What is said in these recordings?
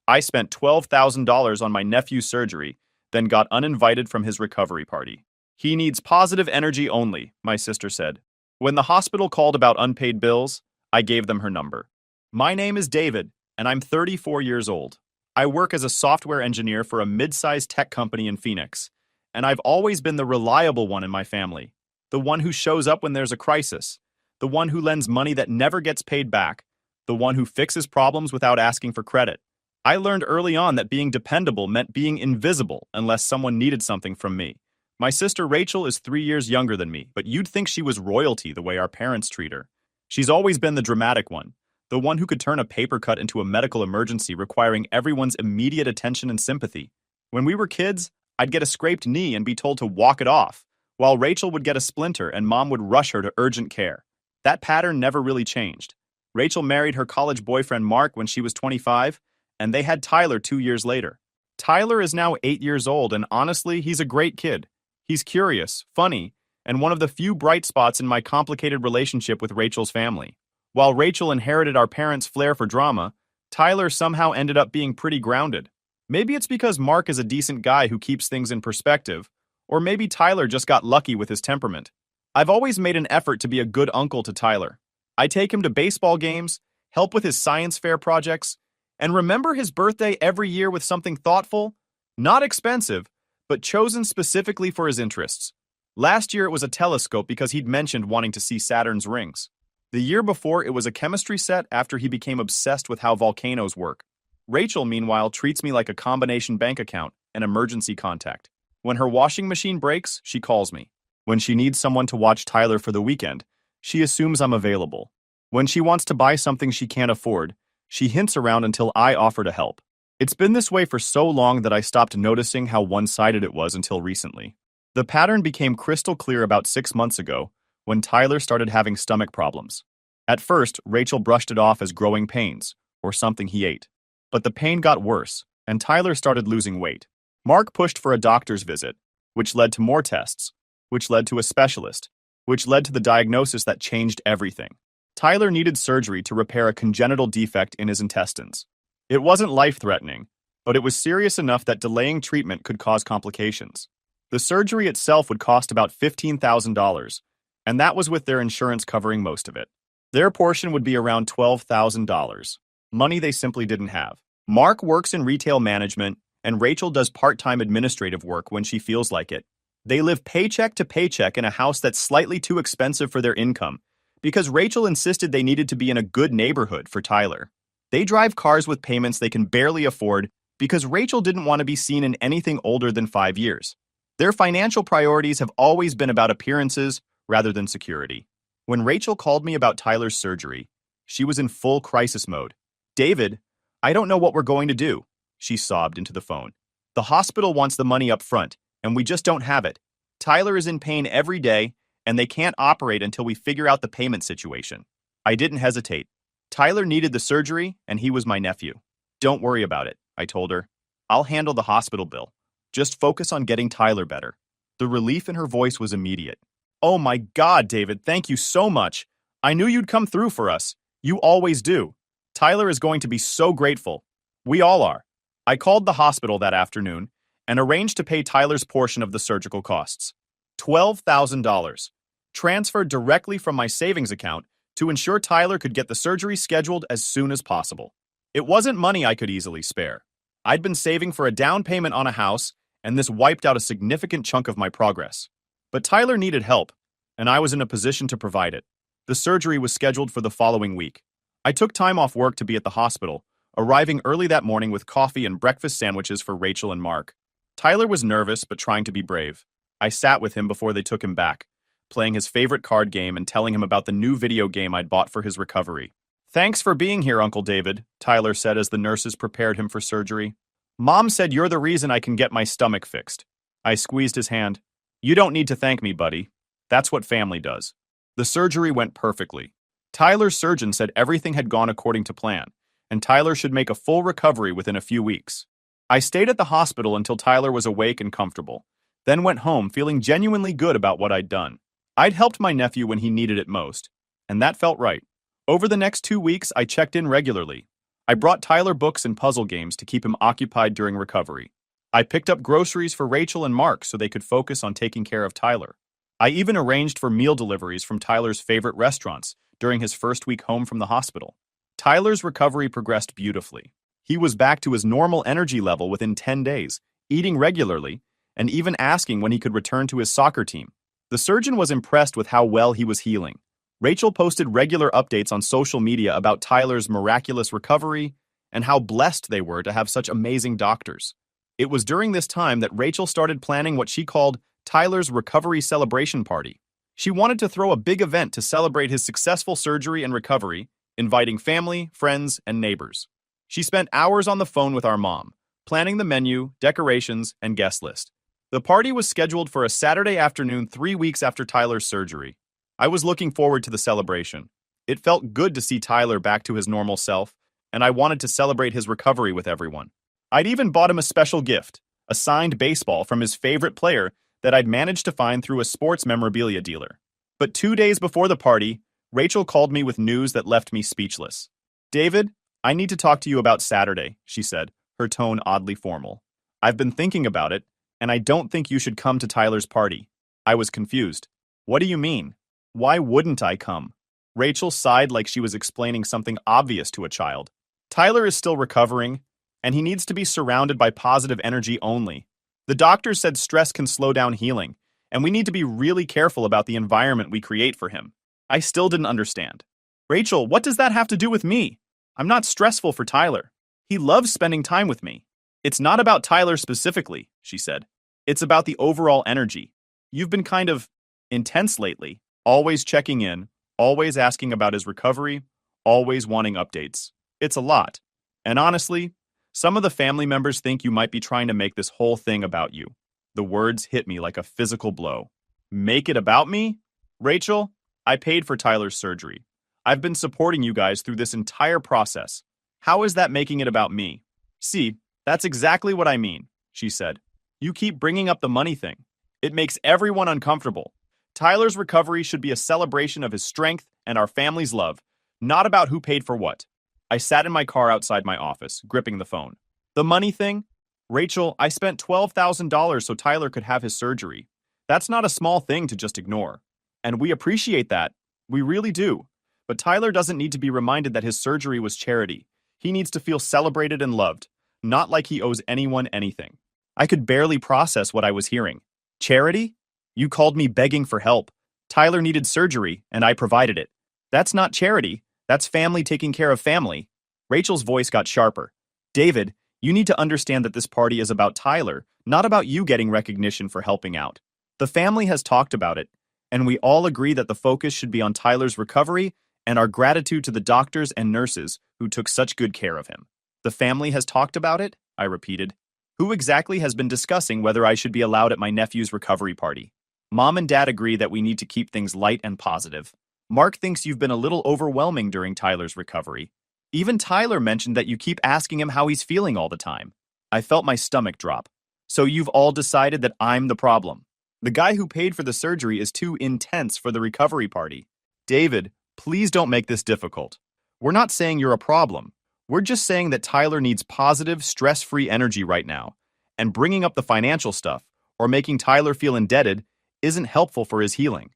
I spent $12,000 on my nephew's surgery, then got uninvited from his recovery party. He needs positive energy only, my sister said. When the hospital called about unpaid bills, I gave them her number. My name is David, and I'm 34 years old. I work as a software engineer for a mid-sized tech company in Phoenix, and I've always been the reliable one in my family, the one who shows up when there's a crisis, the one who lends money that never gets paid back, the one who fixes problems without asking for credit. I learned early on that being dependable meant being invisible unless someone needed something from me. My sister Rachel is 3 years younger than me, but you'd think she was royalty the way our parents treat her. She's always been the dramatic one, the one who could turn a paper cut into a medical emergency requiring everyone's immediate attention and sympathy. When we were kids, I'd get a scraped knee and be told to walk it off, while Rachel would get a splinter and mom would rush her to urgent care. That pattern never really changed. Rachel married her college boyfriend Mark when she was 25, and they had Tyler 2 years later. Tyler is now 8 years old, and honestly, he's a great kid. He's curious, funny, and one of the few bright spots in my complicated relationship with Rachel's family. While Rachel inherited our parents' flair for drama, Tyler somehow ended up being pretty grounded. Maybe it's because Mark is a decent guy who keeps things in perspective, or maybe Tyler just got lucky with his temperament. I've always made an effort to be a good uncle to Tyler. I take him to baseball games, help with his science fair projects, and remember his birthday every year with something thoughtful, not expensive, but chosen specifically for his interests. Last year it was a telescope because he'd mentioned wanting to see Saturn's rings. The year before it was a chemistry set after he became obsessed with how volcanoes work. Rachel, meanwhile, treats me like a combination bank account, an emergency contact. When her washing machine breaks, she calls me. When she needs someone to watch Tyler for the weekend, she assumes I'm available. When she wants to buy something she can't afford, she hints around until I offer to help. It's been this way for so long that I stopped noticing how one-sided it was until recently. The pattern became crystal clear about 6 months ago when Tyler started having stomach problems. At first, Rachel brushed it off as growing pains, or something he ate. But the pain got worse, and Tyler started losing weight. Mark pushed for a doctor's visit, which led to more tests, which led to a specialist, which led to the diagnosis that changed everything. Tyler needed surgery to repair a congenital defect in his intestines. It wasn't life-threatening, but it was serious enough that delaying treatment could cause complications. The surgery itself would cost about $15,000, and that was with their insurance covering most of it. Their portion would be around $12,000, money they simply didn't have. Mark works in retail management, and Rachel does part-time administrative work when she feels like it. They live paycheck to paycheck in a house that's slightly too expensive for their income, because Rachel insisted they needed to be in a good neighborhood for Tyler. They drive cars with payments they can barely afford because Rachel didn't want to be seen in anything older than 5 years. Their financial priorities have always been about appearances rather than security. When Rachel called me about Tyler's surgery, she was in full crisis mode. "David, I don't know what we're going to do," she sobbed into the phone. "The hospital wants the money up front, and we just don't have it. Tyler is in pain every day, and they can't operate until we figure out the payment situation." I didn't hesitate. Tyler needed the surgery, and he was my nephew. "Don't worry about it," I told her. "I'll handle the hospital bill. Just focus on getting Tyler better." The relief in her voice was immediate. "Oh my God, David, thank you so much. I knew you'd come through for us. You always do. Tyler is going to be so grateful. We all are." I called the hospital that afternoon and arranged to pay Tyler's portion of the surgical costs. $12,000. Transferred directly from my savings account to ensure Tyler could get the surgery scheduled as soon as possible. It wasn't money I could easily spare. I'd been saving for a down payment on a house, and this wiped out a significant chunk of my progress. But Tyler needed help, and I was in a position to provide it. The surgery was scheduled for the following week. I took time off work to be at the hospital, arriving early that morning with coffee and breakfast sandwiches for Rachel and Mark. Tyler was nervous but trying to be brave. I sat with him before they took him back, playing his favorite card game and telling him about the new video game I'd bought for his recovery. "Thanks for being here, Uncle David," Tyler said as the nurses prepared him for surgery. "Mom said you're the reason I can get my stomach fixed." I squeezed his hand. "You don't need to thank me, buddy. That's what family does." The surgery went perfectly. Tyler's surgeon said everything had gone according to plan, and Tyler should make a full recovery within a few weeks. I stayed at the hospital until Tyler was awake and comfortable, then went home feeling genuinely good about what I'd done. I'd helped my nephew when he needed it most, and that felt right. Over the next 2 weeks, I checked in regularly. I brought Tyler books and puzzle games to keep him occupied during recovery. I picked up groceries for Rachel and Mark so they could focus on taking care of Tyler. I even arranged for meal deliveries from Tyler's favorite restaurants during his first week home from the hospital. Tyler's recovery progressed beautifully. He was back to his normal energy level within 10 days, eating regularly, and even asking when he could return to his soccer team. The surgeon was impressed with how well he was healing. Rachel posted regular updates on social media about Tyler's miraculous recovery and how blessed they were to have such amazing doctors. It was during this time that Rachel started planning what she called Tyler's recovery celebration party. She wanted to throw a big event to celebrate his successful surgery and recovery, inviting family, friends, and neighbors. She spent hours on the phone with our mom, planning the menu, decorations, and guest list. The party was scheduled for a Saturday afternoon 3 weeks after Tyler's surgery. I was looking forward to the celebration. It felt good to see Tyler back to his normal self, and I wanted to celebrate his recovery with everyone. I'd even bought him a special gift, a signed baseball from his favorite player that I'd managed to find through a sports memorabilia dealer. But 2 days before the party, Rachel called me with news that left me speechless. "David, I need to talk to you about Saturday," she said, her tone oddly formal. "I've been thinking about it, and I don't think you should come to Tyler's party." I was confused. "What do you mean? Why wouldn't I come?" Rachel sighed like she was explaining something obvious to a child. "Tyler is still recovering, and he needs to be surrounded by positive energy only. The doctors said stress can slow down healing, and we need to be really careful about the environment we create for him." I still didn't understand. "Rachel, what does that have to do with me? I'm not stressful for Tyler. He loves spending time with me." "It's not about Tyler specifically," she said. "It's about the overall energy. You've been kind of intense lately, always checking in, always asking about his recovery, always wanting updates. It's a lot. And honestly, some of the family members think you might be trying to make this whole thing about you." The words hit me like a physical blow. "Make it about me? Rachel, I paid for Tyler's surgery. I've been supporting you guys through this entire process. How is that making it about me?" "See, that's exactly what I mean," she said. "You keep bringing up the money thing. It makes everyone uncomfortable. Tyler's recovery should be a celebration of his strength and our family's love, not about who paid for what." I sat in my car outside my office, gripping the phone. "The money thing? Rachel, I spent $12,000 so Tyler could have his surgery. That's not a small thing to just ignore. And we appreciate that. We really do. But Tyler doesn't need to be reminded that his surgery was charity. He needs to feel celebrated and loved, not like he owes anyone anything." I could barely process what I was hearing. "Charity? You called me begging for help. Tyler needed surgery, and I provided it. That's not charity. That's family taking care of family." Rachel's voice got sharper. "David, you need to understand that this party is about Tyler, not about you getting recognition for helping out. The family has talked about it, and we all agree that the focus should be on Tyler's recovery and our gratitude to the doctors and nurses who took such good care of him." "The family has talked about it?" I repeated. "Who exactly has been discussing whether I should be allowed at my nephew's recovery party?" "Mom and Dad agree that we need to keep things light and positive. Mark thinks you've been a little overwhelming during Tyler's recovery. Even Tyler mentioned that you keep asking him how he's feeling all the time." I felt my stomach drop. "So you've all decided that I'm the problem. The guy who paid for the surgery is too intense for the recovery party." "David, please don't make this difficult. We're not saying you're a problem. We're just saying that Tyler needs positive, stress-free energy right now, and bringing up the financial stuff, or making Tyler feel indebted, isn't helpful for his healing."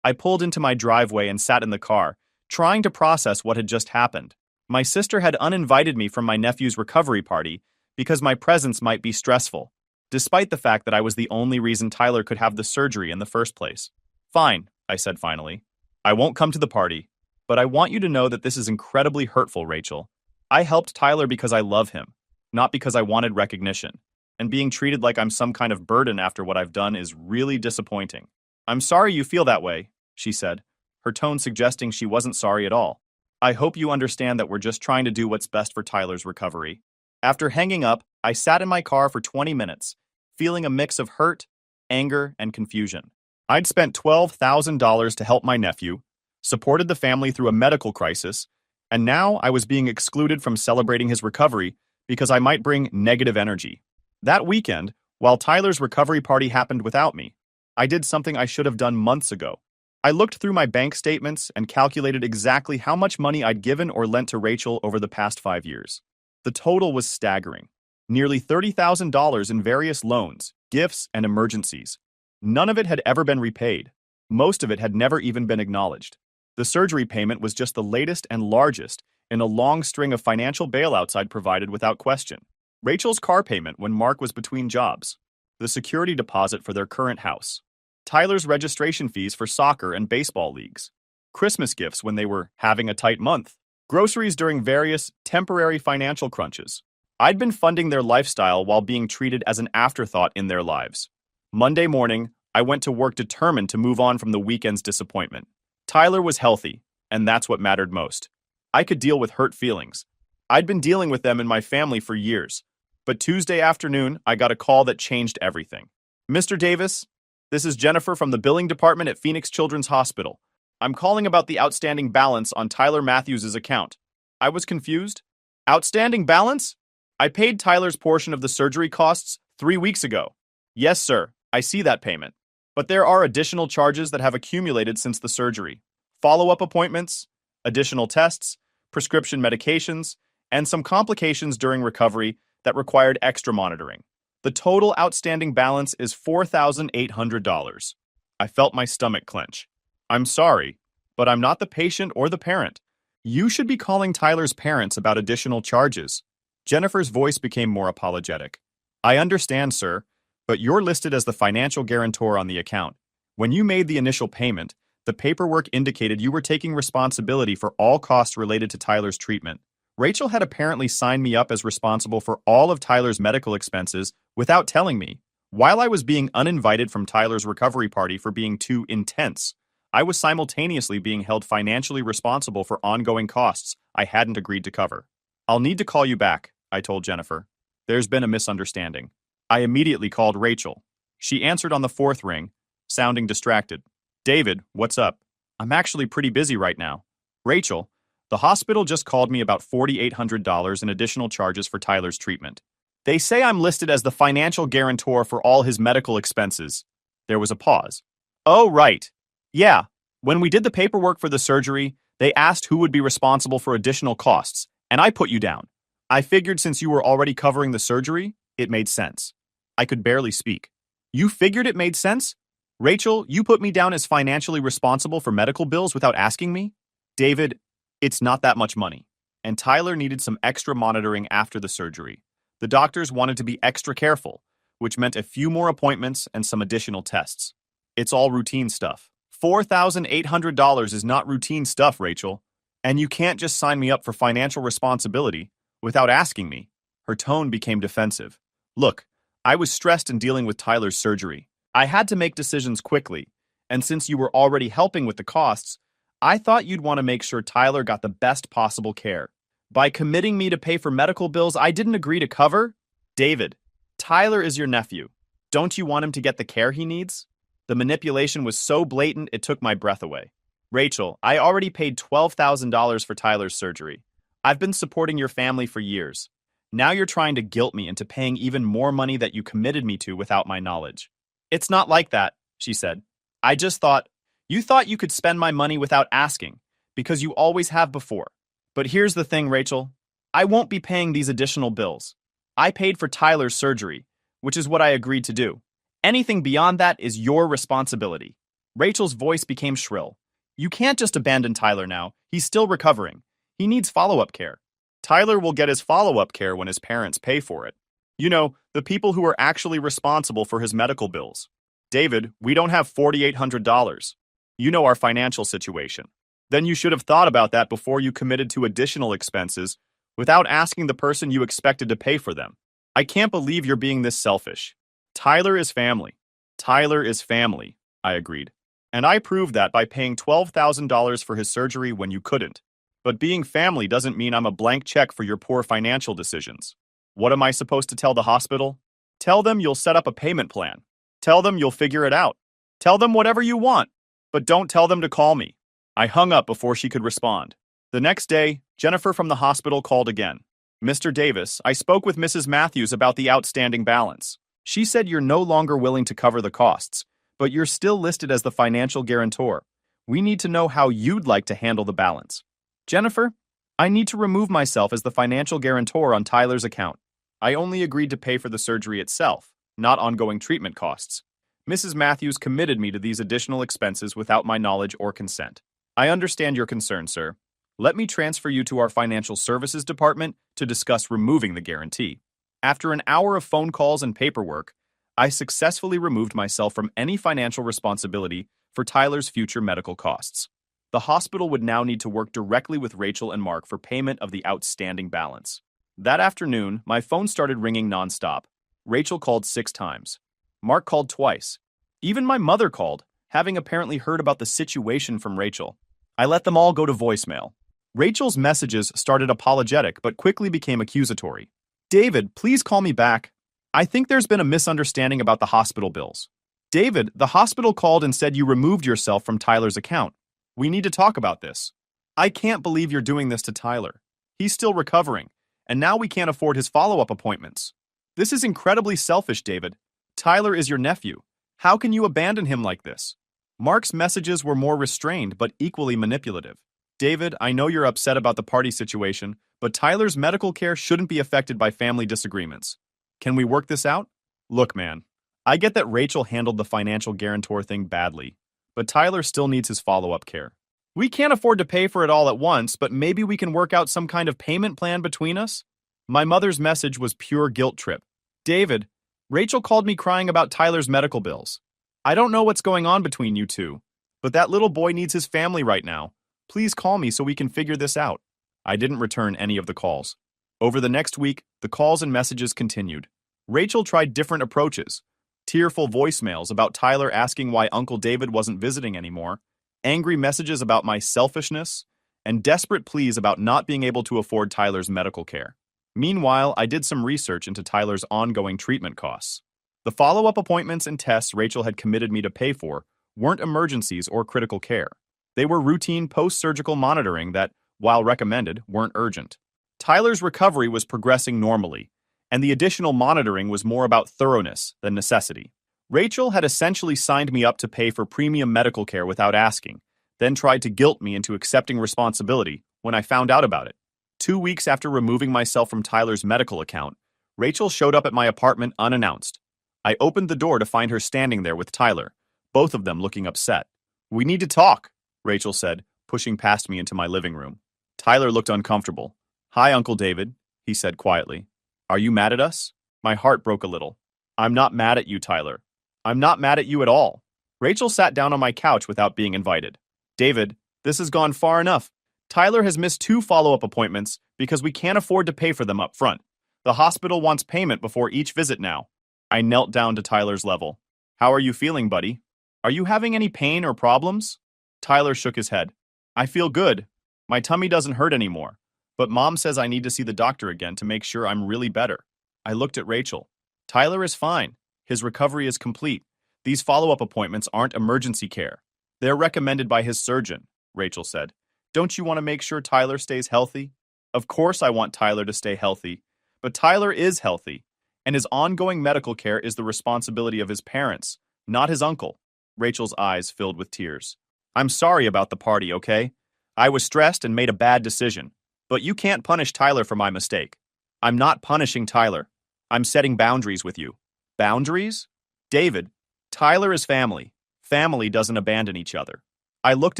I pulled into my driveway and sat in the car, trying to process what had just happened. My sister had uninvited me from my nephew's recovery party because my presence might be stressful, despite the fact that I was the only reason Tyler could have the surgery in the first place. "Fine," I said finally. "I won't come to the party, but I want you to know that this is incredibly hurtful, Rachel. I helped Tyler because I love him, not because I wanted recognition, and being treated like I'm some kind of burden after what I've done is really disappointing." "I'm sorry you feel that way," she said, her tone suggesting she wasn't sorry at all. "I hope you understand that we're just trying to do what's best for Tyler's recovery." After hanging up, I sat in my car for 20 minutes, feeling a mix of hurt, anger, and confusion. I'd spent $12,000 to help my nephew, supported the family through a medical crisis, and now I was being excluded from celebrating his recovery because I might bring negative energy. That weekend, while Tyler's recovery party happened without me, I did something I should have done months ago. I looked through my bank statements and calculated exactly how much money I'd given or lent to Rachel over the past 5 years. The total was staggering. Nearly $30,000 in various loans, gifts, and emergencies. None of it had ever been repaid. Most of it had never even been acknowledged. The surgery payment was just the latest and largest in a long string of financial bailouts I'd provided without question. Rachel's car payment when Mark was between jobs. The security deposit for their current house. Tyler's registration fees for soccer and baseball leagues. Christmas gifts when they were having a tight month. Groceries during various temporary financial crunches. I'd been funding their lifestyle while being treated as an afterthought in their lives. Monday morning, I went to work determined to move on from the weekend's disappointment. Tyler was healthy, and that's what mattered most. I could deal with hurt feelings. I'd been dealing with them in my family for years. But Tuesday afternoon, I got a call that changed everything. Mr. Davis, this is Jennifer from the billing department at Phoenix Children's Hospital. I'm calling about the outstanding balance on Tyler Matthews' account. I was confused. Outstanding balance? I paid Tyler's portion of the surgery costs 3 weeks ago. Yes, sir, I see that payment. But there are additional charges that have accumulated since the surgery. Follow-up appointments, additional tests, prescription medications, and some complications during recovery that required extra monitoring. The total outstanding balance is $4,800. I felt my stomach clench. I'm sorry, but I'm not the patient or the parent. You should be calling Tyler's parents about additional charges. Jennifer's voice became more apologetic. I understand, sir, but you're listed as the financial guarantor on the account. When you made the initial payment, the paperwork indicated you were taking responsibility for all costs related to Tyler's treatment. Rachel had apparently signed me up as responsible for all of Tyler's medical expenses without telling me. While I was being uninvited from Tyler's recovery party for being too intense, I was simultaneously being held financially responsible for ongoing costs I hadn't agreed to cover. I'll need to call you back, I told Jennifer. There's been a misunderstanding. I immediately called Rachel. She answered on the fourth ring, sounding distracted. David, what's up? I'm actually pretty busy right now. Rachel, the hospital just called me about $4,800 in additional charges for Tyler's treatment. They say I'm listed as the financial guarantor for all his medical expenses. There was a pause. Oh, right. Yeah. When we did the paperwork for the surgery, they asked who would be responsible for additional costs, and I put you down. I figured since you were already covering the surgery, it made sense. I could barely speak. You figured it made sense? Rachel, you put me down as financially responsible for medical bills without asking me? David, it's not that much money. And Tyler needed some extra monitoring after the surgery. The doctors wanted to be extra careful, which meant a few more appointments and some additional tests. It's all routine stuff. $4,800 is not routine stuff, Rachel. And you can't just sign me up for financial responsibility without asking me. Her tone became defensive. Look, I was stressed in dealing with Tyler's surgery. I had to make decisions quickly, and since you were already helping with the costs, I thought you'd want to make sure Tyler got the best possible care. By committing me to pay for medical bills I didn't agree to cover? David, Tyler is your nephew. Don't you want him to get the care he needs? The manipulation was so blatant it took my breath away. Rachel, I already paid $12,000 for Tyler's surgery. I've been supporting your family for years. Now you're trying to guilt me into paying even more money that you committed me to without my knowledge. It's not like that, she said. I just thought you could spend my money without asking, because you always have before. But here's the thing, Rachel. I won't be paying these additional bills. I paid for Tyler's surgery, which is what I agreed to do. Anything beyond that is your responsibility. Rachel's voice became shrill. You can't just abandon Tyler now. He's still recovering. He needs follow-up care. Tyler will get his follow-up care when his parents pay for it. You know, the people who are actually responsible for his medical bills. David, we don't have $4,800. You know our financial situation. Then you should have thought about that before you committed to additional expenses without asking the person you expected to pay for them. I can't believe you're being this selfish. Tyler is family. Tyler is family, I agreed. And I proved that by paying $12,000 for his surgery when you couldn't. But being family doesn't mean I'm a blank check for your poor financial decisions. What am I supposed to tell the hospital? Tell them you'll set up a payment plan. Tell them you'll figure it out. Tell them whatever you want, but don't tell them to call me. I hung up before she could respond. The next day, Jennifer from the hospital called again. Mr. Davis, I spoke with Mrs. Matthews about the outstanding balance. She said you're no longer willing to cover the costs, but you're still listed as the financial guarantor, We need to know how you'd like to handle the balance. Jennifer, I need to remove myself as the financial guarantor on Tyler's account. I only agreed to pay for the surgery itself, not ongoing treatment costs. Mrs. Matthews committed me to these additional expenses without my knowledge or consent. I understand your concern, sir. Let me transfer you to our financial services department to discuss removing the guarantee. After an hour of phone calls and paperwork, I successfully removed myself from any financial responsibility for Tyler's future medical costs. The hospital would now need to work directly with Rachel and Mark for payment of the outstanding balance. That afternoon, my phone started ringing nonstop. Rachel called 6 times. Mark called twice. Even my mother called, having apparently heard about the situation from Rachel. I let them all go to voicemail. Rachel's messages started apologetic but quickly became accusatory. David, please call me back. I think there's been a misunderstanding about the hospital bills. David, the hospital called and said you removed yourself from Tyler's account. We need to talk about this. I can't believe you're doing this to Tyler. He's still recovering, and now we can't afford his follow-up appointments. This is incredibly selfish, David. Tyler is your nephew. How can you abandon him like this? Mark's messages were more restrained but equally manipulative. David, I know you're upset about the party situation, but Tyler's medical care shouldn't be affected by family disagreements. Can we work this out? Look, man, I get that Rachel handled the financial guarantor thing badly, but Tyler still needs his follow-up care. We can't afford to pay for it all at once, but maybe we can work out some kind of payment plan between us? My mother's message was pure guilt trip. David, Rachel called me crying about Tyler's medical bills. I don't know what's going on between you two, but that little boy needs his family right now. Please call me so we can figure this out. I didn't return any of the calls. Over the next week, the calls and messages continued. Rachel tried different approaches. Tearful voicemails about Tyler asking why Uncle David wasn't visiting anymore, angry messages about my selfishness, and desperate pleas about not being able to afford Tyler's medical care. Meanwhile, I did some research into Tyler's ongoing treatment costs. The follow-up appointments and tests Rachel had committed me to pay for weren't emergencies or critical care. They were routine post-surgical monitoring that, while recommended, weren't urgent. Tyler's recovery was progressing normally, and the additional monitoring was more about thoroughness than necessity. Rachel had essentially signed me up to pay for premium medical care without asking, then tried to guilt me into accepting responsibility when I found out about it. 2 weeks after removing myself from Tyler's medical account, Rachel showed up at my apartment unannounced. I opened the door to find her standing there with Tyler, both of them looking upset. "We need to talk," Rachel said, pushing past me into my living room. Tyler looked uncomfortable. "Hi, Uncle David," he said quietly. "Are you mad at us?" My heart broke a little. "I'm not mad at you, Tyler. I'm not mad at you at all." Rachel sat down on my couch without being invited. "David, this has gone far enough. Tyler has missed 2 follow-up appointments because we can't afford to pay for them up front. The hospital wants payment before each visit now." I knelt down to Tyler's level. "How are you feeling, buddy? Are you having any pain or problems?" Tyler shook his head. "I feel good. My tummy doesn't hurt anymore. But Mom says I need to see the doctor again to make sure I'm really better." I looked at Rachel. "Tyler is fine. His recovery is complete. These follow-up appointments aren't emergency care. They're recommended by his surgeon," Rachel said. "Don't you want to make sure Tyler stays healthy?" Of course I want Tyler to stay healthy. But Tyler is healthy, and his ongoing medical care is the responsibility of his parents, not his uncle. Rachel's eyes filled with tears. "I'm sorry about the party, okay? I was stressed and made a bad decision. But you can't punish Tyler for my mistake." "I'm not punishing Tyler. I'm setting boundaries with you." "Boundaries?" "David, Tyler is family. Family doesn't abandon each other." I looked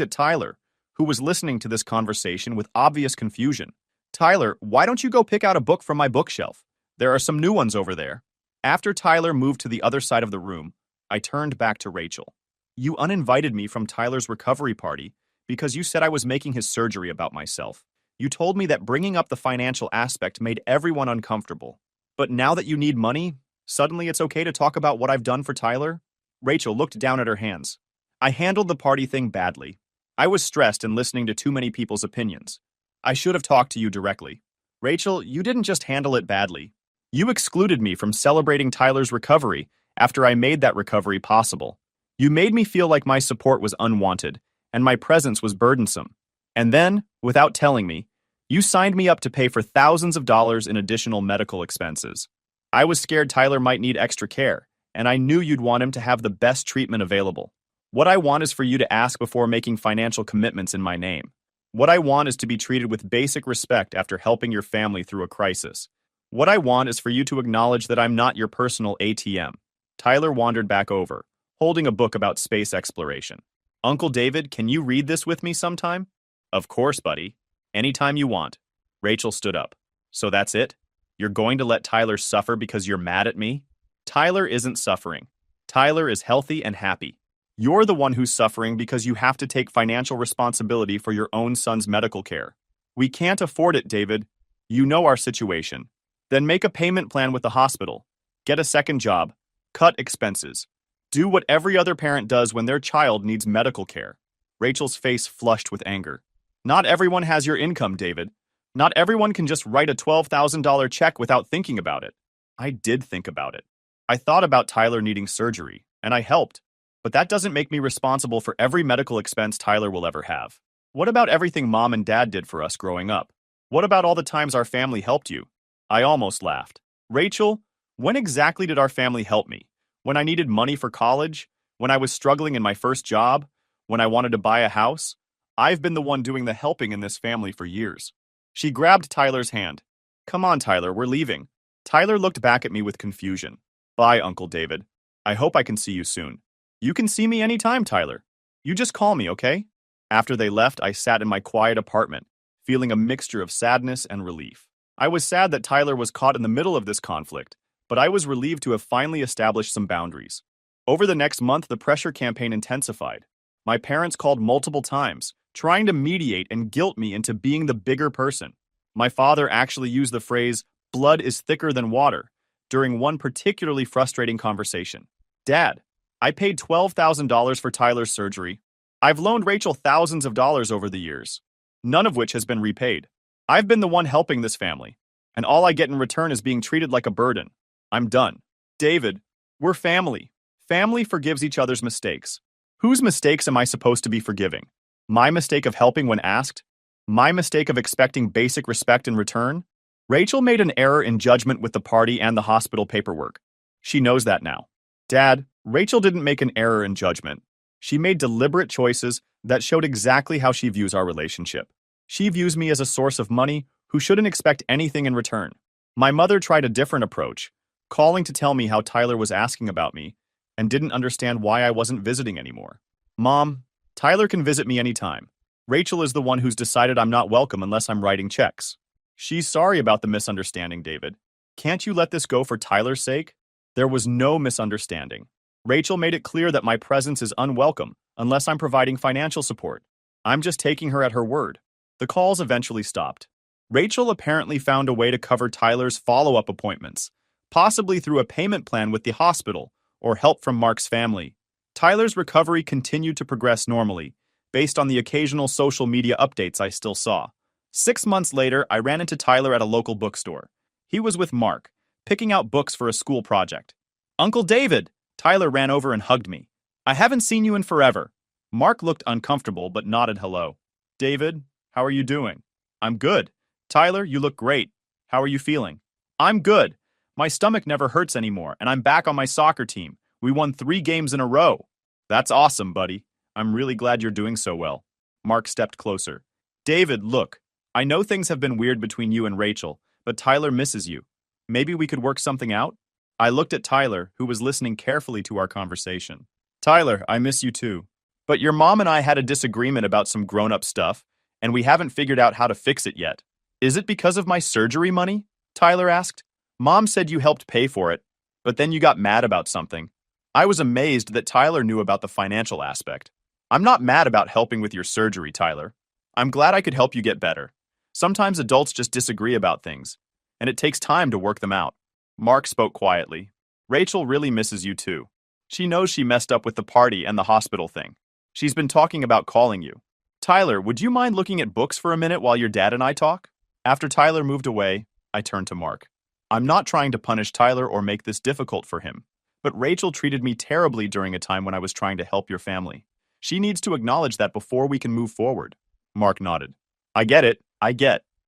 at Tyler, who was listening to this conversation with obvious confusion. "Tyler, why don't you go pick out a book from my bookshelf? There are some new ones over there." After Tyler moved to the other side of the room, I turned back to Rachel. "You uninvited me from Tyler's recovery party because you said I was making his surgery about myself. You told me that bringing up the financial aspect made everyone uncomfortable. But now that you need money, suddenly it's okay to talk about what I've done for Tyler?" Rachel looked down at her hands. "I handled the party thing badly. I was stressed and listening to too many people's opinions. I should have talked to you directly. Rachel, you didn't just handle it badly. You excluded me from celebrating Tyler's recovery after I made that recovery possible. You made me feel like my support was unwanted, and my presence was burdensome. And then, without telling me, you signed me up to pay for thousands of dollars in additional medical expenses. I was scared Tyler might need extra care, and I knew you'd want him to have the best treatment available. What I want is for you to ask before making financial commitments in my name. What I want is to be treated with basic respect after helping your family through a crisis. What I want is for you to acknowledge that I'm not your personal ATM. Tyler wandered back over, holding a book about space exploration. Uncle David, can you read this with me sometime? Of course, buddy. Anytime you want. Rachel stood up. So that's it? You're going to let Tyler suffer because you're mad at me? Tyler isn't suffering. Tyler is healthy and happy. You're the one who's suffering because you have to take financial responsibility for your own son's medical care. We can't afford it, David. You know our situation. Then make a payment plan with the hospital. Get a second job. Cut expenses. Do what every other parent does when their child needs medical care. Rachel's face flushed with anger. Not everyone has your income, David. Not everyone can just write a $12,000 check without thinking about it. I did think about it. I thought about Tyler needing surgery, and I helped. But that doesn't make me responsible for every medical expense Tyler will ever have. What about everything Mom and Dad did for us growing up? What about all the times our family helped you? I almost laughed. Rachel, when exactly did our family help me? When I needed money for college? When I was struggling in my first job? When I wanted to buy a house? I've been the one doing the helping in this family for years. She grabbed Tyler's hand. Come on, Tyler, we're leaving. Tyler looked back at me with confusion. Bye, Uncle David. I hope I can see you soon. You can see me anytime, Tyler. You just call me, okay? After they left, I sat in my quiet apartment, feeling a mixture of sadness and relief. I was sad that Tyler was caught in the middle of this conflict, but I was relieved to have finally established some boundaries. Over the next month, the pressure campaign intensified. My parents called multiple times, trying to mediate and guilt me into being the bigger person. My father actually used the phrase, blood is thicker than water, during one particularly frustrating conversation. Dad, I paid $12,000 for Tyler's surgery. I've loaned Rachel thousands of dollars over the years, none of which has been repaid. I've been the one helping this family, and all I get in return is being treated like a burden. I'm done. David, we're family. Family forgives each other's mistakes. Whose mistakes am I supposed to be forgiving? My mistake of helping when asked? My mistake of expecting basic respect in return? Rachel made an error in judgment with the party and the hospital paperwork. She knows that now. Dad, Rachel didn't make an error in judgment. She made deliberate choices that showed exactly how she views our relationship. She views me as a source of money who shouldn't expect anything in return. My mother tried a different approach, calling to tell me how Tyler was asking about me and didn't understand why I wasn't visiting anymore. Mom, Tyler can visit me anytime. Rachel is the one who's decided I'm not welcome unless I'm writing checks. She's sorry about the misunderstanding, David. Can't you let this go for Tyler's sake? There was no misunderstanding. Rachel made it clear that my presence is unwelcome unless I'm providing financial support. I'm just taking her at her word. The calls eventually stopped. Rachel apparently found a way to cover Tyler's follow-up appointments, possibly through a payment plan with the hospital or help from Mark's family. Tyler's recovery continued to progress normally, based on the occasional social media updates I still saw. 6 months later, I ran into Tyler at a local bookstore. He was with Mark, picking out books for a school project. Uncle David! Tyler ran over and hugged me. I haven't seen you in forever. Mark looked uncomfortable but nodded hello. David, how are you doing? I'm good. Tyler, you look great. How are you feeling? I'm good. My stomach never hurts anymore, and I'm back on my soccer team. We won 3 games in a row. That's awesome, buddy. I'm really glad you're doing so well. Mark stepped closer. David, look. I know things have been weird between you and Rachel, but Tyler misses you. Maybe we could work something out? I looked at Tyler, who was listening carefully to our conversation. Tyler, I miss you too. But your mom and I had a disagreement about some grown-up stuff, and we haven't figured out how to fix it yet. Is it because of my surgery money? Tyler asked. Mom said you helped pay for it, but then you got mad about something. I was amazed that Tyler knew about the financial aspect. I'm not mad about helping with your surgery, Tyler. I'm glad I could help you get better. Sometimes adults just disagree about things, and it takes time to work them out. Mark spoke quietly. Rachel really misses you too. She knows she messed up with the party and the hospital thing. She's been talking about calling you. Tyler, would you mind looking at books for a minute while your dad and I talk? After Tyler moved away, I turned to Mark. I'm not trying to punish Tyler or make this difficult for him, but Rachel treated me terribly during a time when I was trying to help your family. She needs to acknowledge that before we can move forward. Mark nodded. I get it.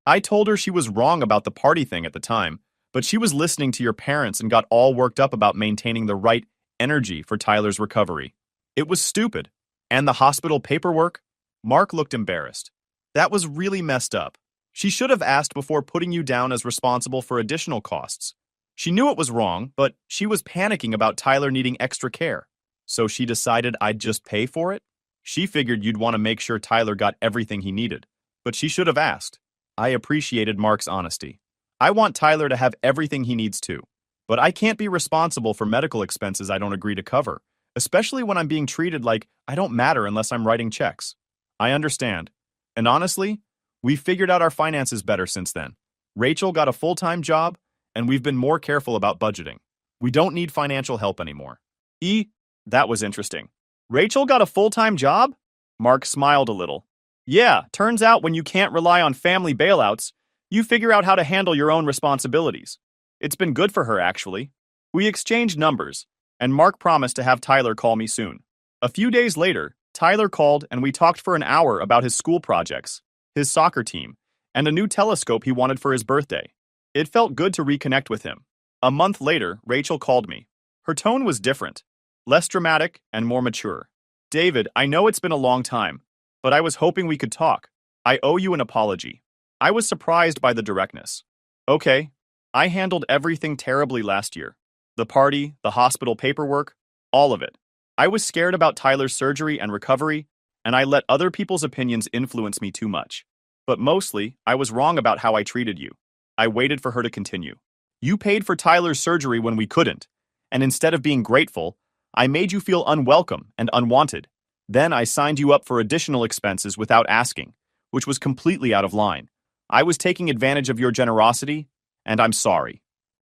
I told her she was wrong about the party thing at the time, but she was listening to your parents and got all worked up about maintaining the right energy for Tyler's recovery. It was stupid. And the hospital paperwork? Mark looked embarrassed. That was really messed up. She should have asked before putting you down as responsible for additional costs. She knew it was wrong, but she was panicking about Tyler needing extra care. So she decided I'd just pay for it? She figured you'd want to make sure Tyler got everything he needed. But she should have asked. I appreciated Mark's honesty. I want Tyler to have everything he needs too. But I can't be responsible for medical expenses I don't agree to cover, especially when I'm being treated like I don't matter unless I'm writing checks. I understand. And honestly, we've figured out our finances better since then. Rachel got a full-time job, and we've been more careful about budgeting. We don't need financial help anymore. That was interesting. Rachel got a full-time job? Mark smiled a little. Yeah, turns out when you can't rely on family bailouts, you figure out how to handle your own responsibilities. It's been good for her, actually. We exchanged numbers, and Mark promised to have Tyler call me soon. A few days later, Tyler called and we talked for an hour about his school projects, his soccer team, and a new telescope he wanted for his birthday. It felt good to reconnect with him. A month later, Rachel called me. Her tone was different, less dramatic and more mature. David, I know it's been a long time, but I was hoping we could talk. I owe you an apology. I was surprised by the directness. Okay, I handled everything terribly last year. The party, the hospital paperwork, all of it. I was scared about Tyler's surgery and recovery, and I let other people's opinions influence me too much. But mostly, I was wrong about how I treated you. I waited for her to continue. You paid for Tyler's surgery when we couldn't, and instead of being grateful, I made you feel unwelcome and unwanted. Then I signed you up for additional expenses without asking, which was completely out of line. I was taking advantage of your generosity, and I'm sorry.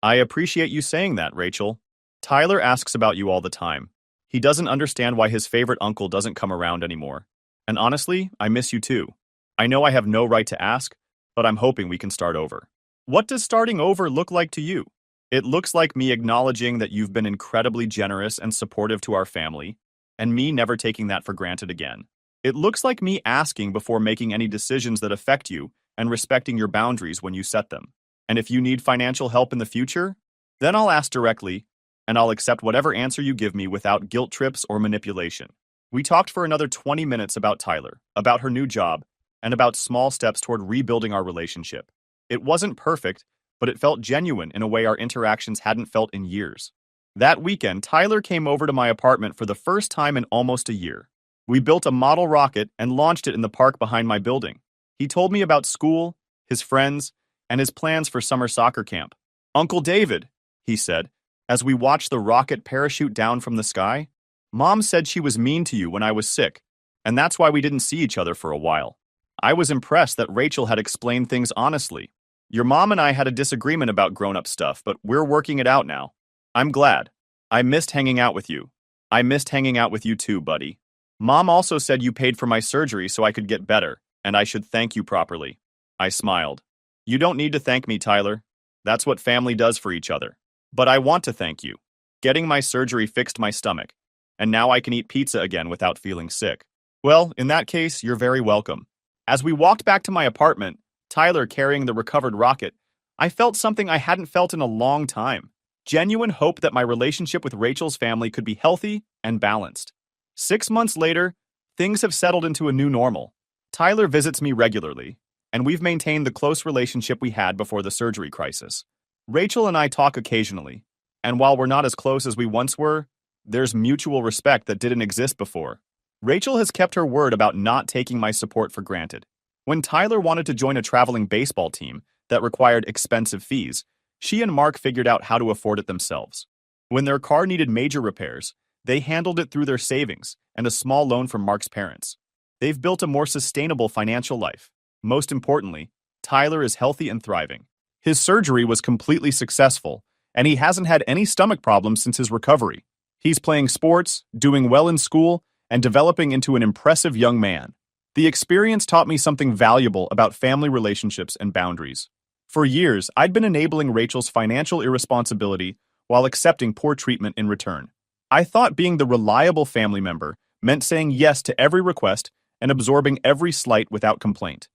I appreciate you saying that, Rachel. Tyler asks about you all the time. He doesn't understand why his favorite uncle doesn't come around anymore. And honestly, I miss you too. I know I have no right to ask, but I'm hoping we can start over. What does starting over look like to you? It looks like me acknowledging that you've been incredibly generous and supportive to our family, and me never taking that for granted again. It looks like me asking before making any decisions that affect you and respecting your boundaries when you set them. And if you need financial help in the future, then I'll ask directly, and I'll accept whatever answer you give me without guilt trips or manipulation. We talked for another 20 minutes about Tyler, about her new job, and about small steps toward rebuilding our relationship. It wasn't perfect, but it felt genuine in a way our interactions hadn't felt in years. That weekend, Tyler came over to my apartment for the first time in almost a year. We built a model rocket and launched it in the park behind my building. He told me about school, his friends, and his plans for summer soccer camp. Uncle David, he said, as we watched the rocket parachute down from the sky, Mom said she was mean to you when I was sick, and that's why we didn't see each other for a while. I was impressed that Rachel had explained things honestly. Your mom and I had a disagreement about grown-up stuff, but we're working it out now. I'm glad. I missed hanging out with you. I missed hanging out with you too, buddy. Mom also said you paid for my surgery so I could get better, and I should thank you properly. I smiled. You don't need to thank me, Tyler. That's what family does for each other. But I want to thank you. Getting my surgery fixed my stomach, and now I can eat pizza again without feeling sick. Well, in that case, you're very welcome. As we walked back to my apartment, Tyler carrying the recovered rocket, I felt something I hadn't felt in a long time. Genuine hope that my relationship with Rachel's family could be healthy and balanced. 6 months later, things have settled into a new normal. Tyler visits me regularly, and we've maintained the close relationship we had before the surgery crisis. Rachel and I talk occasionally, and while we're not as close as we once were, there's mutual respect that didn't exist before. Rachel has kept her word about not taking my support for granted. When Tyler wanted to join a traveling baseball team that required expensive fees, she and Mark figured out how to afford it themselves. When their car needed major repairs, they handled it through their savings and a small loan from Mark's parents. They've built a more sustainable financial life. Most importantly, Tyler is healthy and thriving. His surgery was completely successful, and he hasn't had any stomach problems since his recovery. He's playing sports, doing well in school, and developing into an impressive young man. The experience taught me something valuable about family relationships and boundaries. For years, I'd been enabling Rachel's financial irresponsibility while accepting poor treatment in return. I thought being the reliable family member meant saying yes to every request and absorbing every slight without complaint.